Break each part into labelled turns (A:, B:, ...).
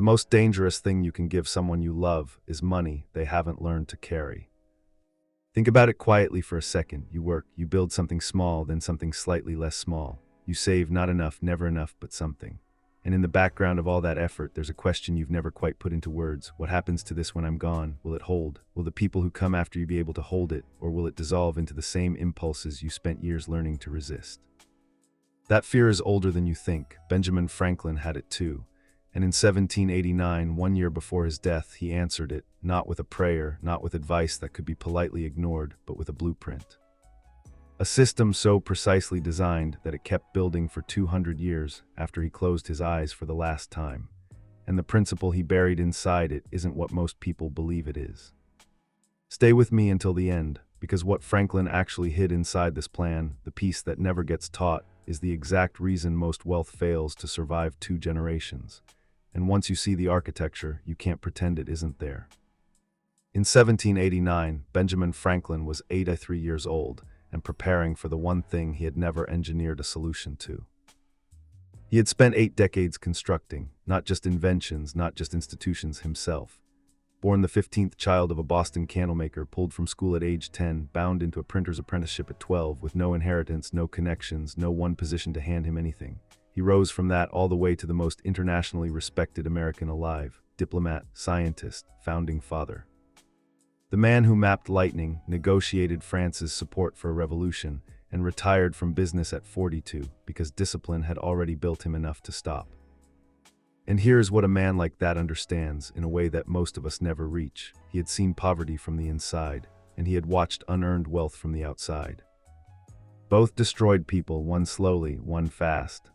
A: The most dangerous thing you can give someone you love is money they haven't learned to carry. Think about it quietly for a second. You work, you build something small, then something slightly less small. You save not enough, never enough, but something. And in the background of all that effort, there's a question you've never quite put into words. What happens to this when I'm gone? Will it hold? Will the people who come after you be able to hold it? Or will it dissolve into the same impulses you spent years learning to resist? That fear is older than you think. Benjamin Franklin had it too. And in 1789, 1 year before his death, he answered it, not with a prayer, not with advice that could be politely ignored, but with a blueprint. A system so precisely designed that it kept building for 200 years after he closed his eyes for the last time. And the principle he buried inside it isn't what most people believe it is. Stay with me until the end, because what Franklin actually hid inside this plan, the piece that never gets taught, is the exact reason most wealth fails to survive 2 generations. And once you see the architecture, you can't pretend it isn't there. In 1789, Benjamin Franklin was 83 years old and preparing for the one thing he had never engineered a solution to. He had spent 8 decades constructing, not just inventions, not just institutions, himself. Born the 15th child of a Boston candlemaker, pulled from school at age 10, bound into a printer's apprenticeship at 12, with no inheritance, no connections, no one position to hand him anything. He rose from that all the way to the most internationally respected American alive, diplomat, scientist, founding father. The man who mapped lightning, negotiated France's support for a revolution, and retired from business at 42 because discipline had already built him enough to stop. And here's what a man like that understands in a way that most of us never reach. He had seen poverty from the inside, and he had watched unearned wealth from the outside. Both destroyed people, one slowly, one fast.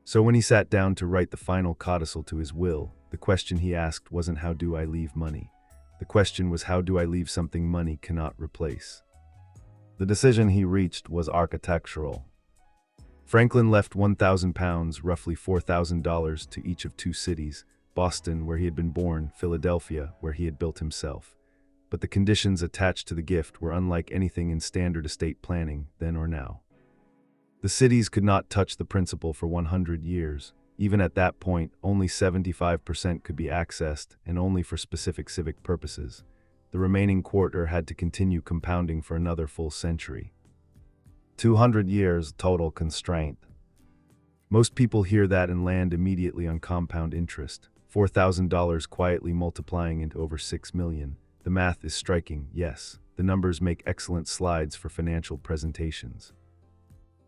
A: So when he sat down to write the final codicil to his will, the question he asked wasn't how do I leave money? The question was how do I leave something money cannot replace? The decision he reached was architectural. Franklin left £1,000, roughly $4,000, to each of 2 cities, Boston, where he had been born, Philadelphia, where he had built himself. But the conditions attached to the gift were unlike anything in standard estate planning, then or now. The cities could not touch the principal for 100 years. Even at that point, only 75% could be accessed, and only for specific civic purposes. The remaining quarter had to continue compounding for another full century. 200 years total constraint. Most people hear that and land immediately on compound interest, $4,000 quietly multiplying into over 6 million. The math is striking, yes. The numbers make excellent slides for financial presentations.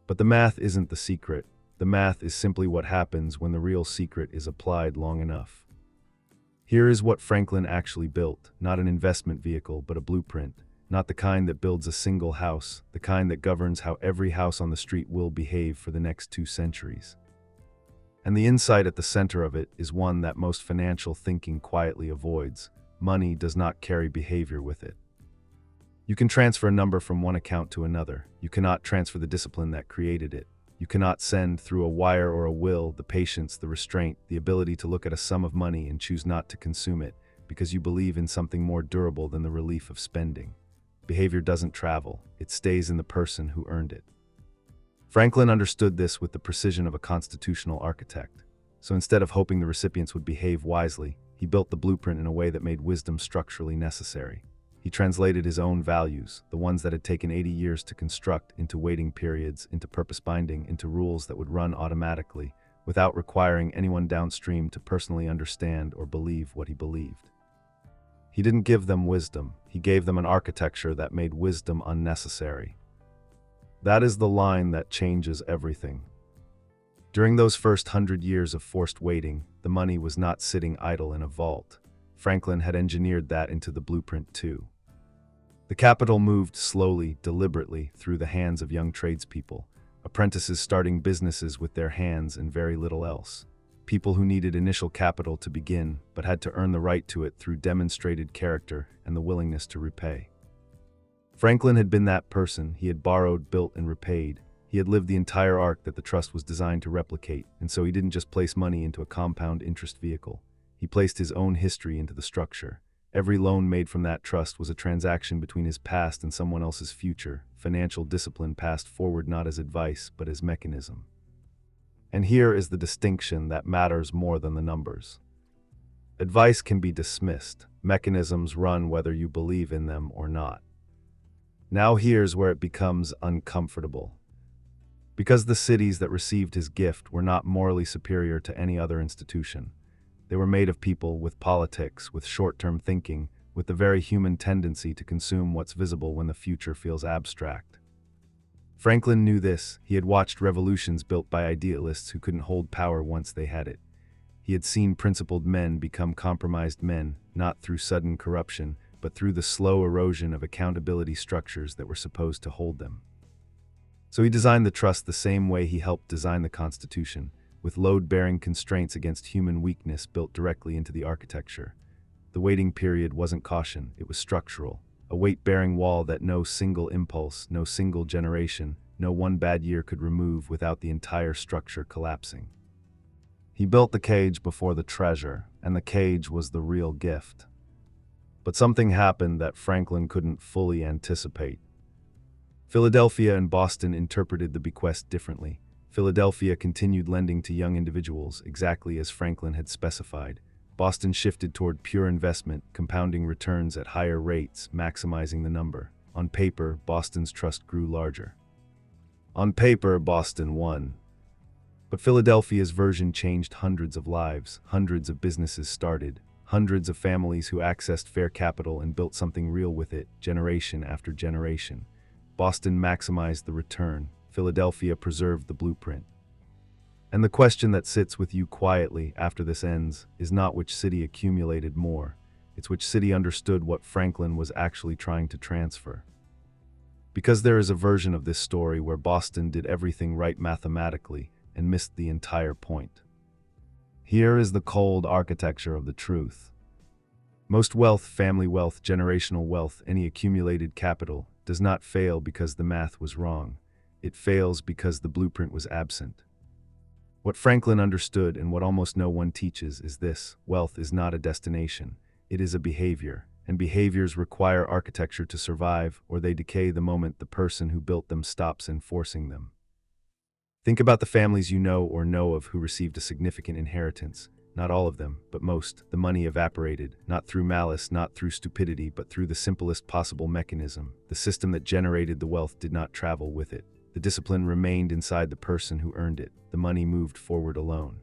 A: But the math isn't the secret. The math is simply what happens when the real secret is applied long enough. Here is what Franklin actually built, not an investment vehicle, but a blueprint. Not the kind that builds a single house, the kind that governs how every house on the street will behave for the next 2 centuries. And the insight at the center of it is one that most financial thinking quietly avoids. Money does not carry behavior with it. You can transfer a number from one account to another. You cannot transfer the discipline that created it. You cannot send through a wire or a will the patience, the restraint, the ability to look at a sum of money and choose not to consume it because you believe in something more durable than the relief of spending. Behavior doesn't travel. It stays in the person who earned it. Franklin understood this with the precision of a constitutional architect. So instead of hoping the recipients would behave wisely, he built the blueprint in a way that made wisdom structurally necessary. He translated his own values, the ones that had taken 80 years to construct, into waiting periods, into purpose binding, into rules that would run automatically, without requiring anyone downstream to personally understand or believe what he believed. He didn't give them wisdom, he gave them an architecture that made wisdom unnecessary. That is the line that changes everything. During those first 100 years of forced waiting, the money was not sitting idle in a vault. Franklin had engineered that into the blueprint too. The capital moved slowly, deliberately, through the hands of young tradespeople, apprentices starting businesses with their hands and very little else. People who needed initial capital to begin, but had to earn the right to it through demonstrated character and the willingness to repay. Franklin had been that person. He had borrowed, built, and repaid. He had lived the entire arc that the trust was designed to replicate, and so he didn't just place money into a compound interest vehicle. He placed his own history into the structure. Every loan made from that trust was a transaction between his past and someone else's future. Financial discipline passed forward not as advice, but as mechanism. And here is the distinction that matters more than the numbers. Advice can be dismissed. Mechanisms run whether you believe in them or not. Now here's where it becomes uncomfortable. Because the cities that received his gift were not morally superior to any other institution. They were made of people with politics, with short-term thinking, with the very human tendency to consume what's visible when the future feels abstract. Franklin knew this. He had watched revolutions built by idealists who couldn't hold power once they had it. He had seen principled men become compromised men, not through sudden corruption, but through the slow erosion of accountability structures that were supposed to hold them. So he designed the trust the same way he helped design the Constitution, with load-bearing constraints against human weakness built directly into the architecture. The waiting period wasn't caution, it was structural. A weight-bearing wall that no single impulse, no single generation, no one bad year could remove without the entire structure collapsing. He built the cage before the treasure, and the cage was the real gift. But something happened that Franklin couldn't fully anticipate. Philadelphia and Boston interpreted the bequest differently. Philadelphia continued lending to young individuals exactly as Franklin had specified. Boston shifted toward pure investment, compounding returns at higher rates, maximizing the number. On paper, Boston's trust grew larger. On paper, Boston won. But Philadelphia's version changed hundreds of lives, hundreds of businesses started, hundreds of families who accessed fair capital and built something real with it, generation after generation. Boston maximized the return. Philadelphia preserved the blueprint. And the question that sits with you quietly after this ends is not which city accumulated more, it's which city understood what Franklin was actually trying to transfer. Because there is a version of this story where Boston did everything right mathematically and missed the entire point. Here is the cold architecture of the truth. Most wealth, family wealth, generational wealth, any accumulated capital, does not fail because the math was wrong. It fails because the blueprint was absent. What Franklin understood and what almost no one teaches is this: wealth is not a destination, it is a behavior, and behaviors require architecture to survive, or they decay the moment the person who built them stops enforcing them. Think about the families you know or know of who received a significant inheritance. Not all of them, but most. The money evaporated, not through malice, not through stupidity, but through the simplest possible mechanism. The system that generated the wealth did not travel with it. The discipline remained inside the person who earned it. The money moved forward alone.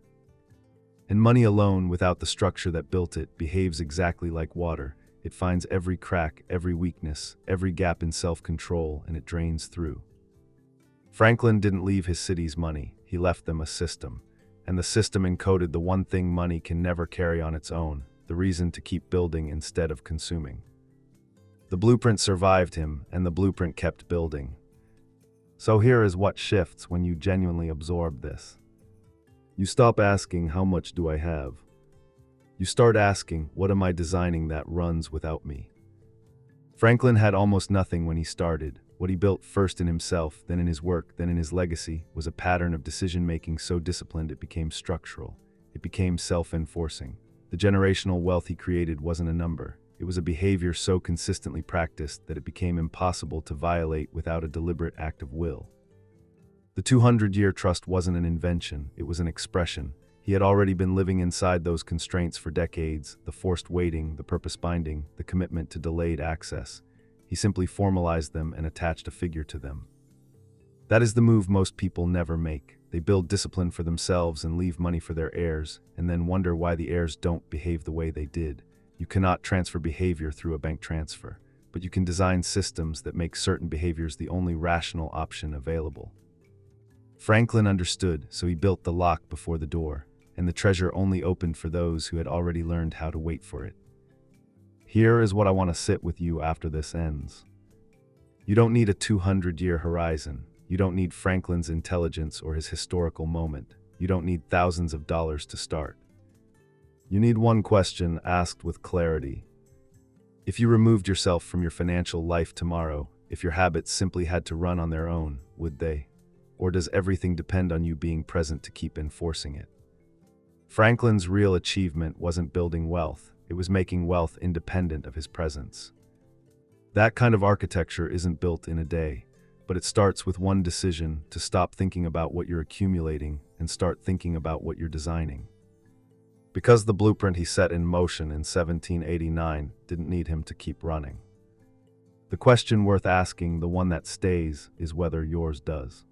A: And money alone, without the structure that built it, behaves exactly like water. It finds every crack, every weakness, every gap in self-control, and it drains through. Franklin didn't leave his cities money. He left them a system. And the system encoded the one thing money can never carry on its own, the reason to keep building instead of consuming. The blueprint survived him, and the blueprint kept building. So here is what shifts when you genuinely absorb this. You stop asking, how much do I have? You start asking, what am I designing that runs without me? Franklin had almost nothing when he started. What he built first in himself, then in his work, then in his legacy, was a pattern of decision-making so disciplined it became structural. It became self-enforcing. The generational wealth he created wasn't a number. It was a behavior so consistently practiced that it became impossible to violate without a deliberate act of will. The 200-year trust wasn't an invention, it was an expression. He had already been living inside those constraints for decades: the forced waiting, the purpose binding, the commitment to delayed access. He simply formalized them and attached a figure to them. That is the move most people never make. They build discipline for themselves and leave money for their heirs, and then wonder why the heirs don't behave the way they did. You cannot transfer behavior through a bank transfer, but you can design systems that make certain behaviors the only rational option available. Franklin understood, so he built the lock before the door, and the treasure only opened for those who had already learned how to wait for it. Here is what I want to sit with you after this ends. You don't need a 200-year horizon. You don't need Franklin's intelligence or his historical moment. You don't need thousands of dollars to start. You need one question asked with clarity. If you removed yourself from your financial life tomorrow, if your habits simply had to run on their own, would they? Or does everything depend on you being present to keep enforcing it? Franklin's real achievement wasn't building wealth. It was making wealth independent of his presence. That kind of architecture isn't built in a day, but it starts with one decision: to stop thinking about what you're accumulating and start thinking about what you're designing. because the blueprint he set in motion in 1789 didn't need him to keep running. The question worth asking, the one that stays, is whether yours does.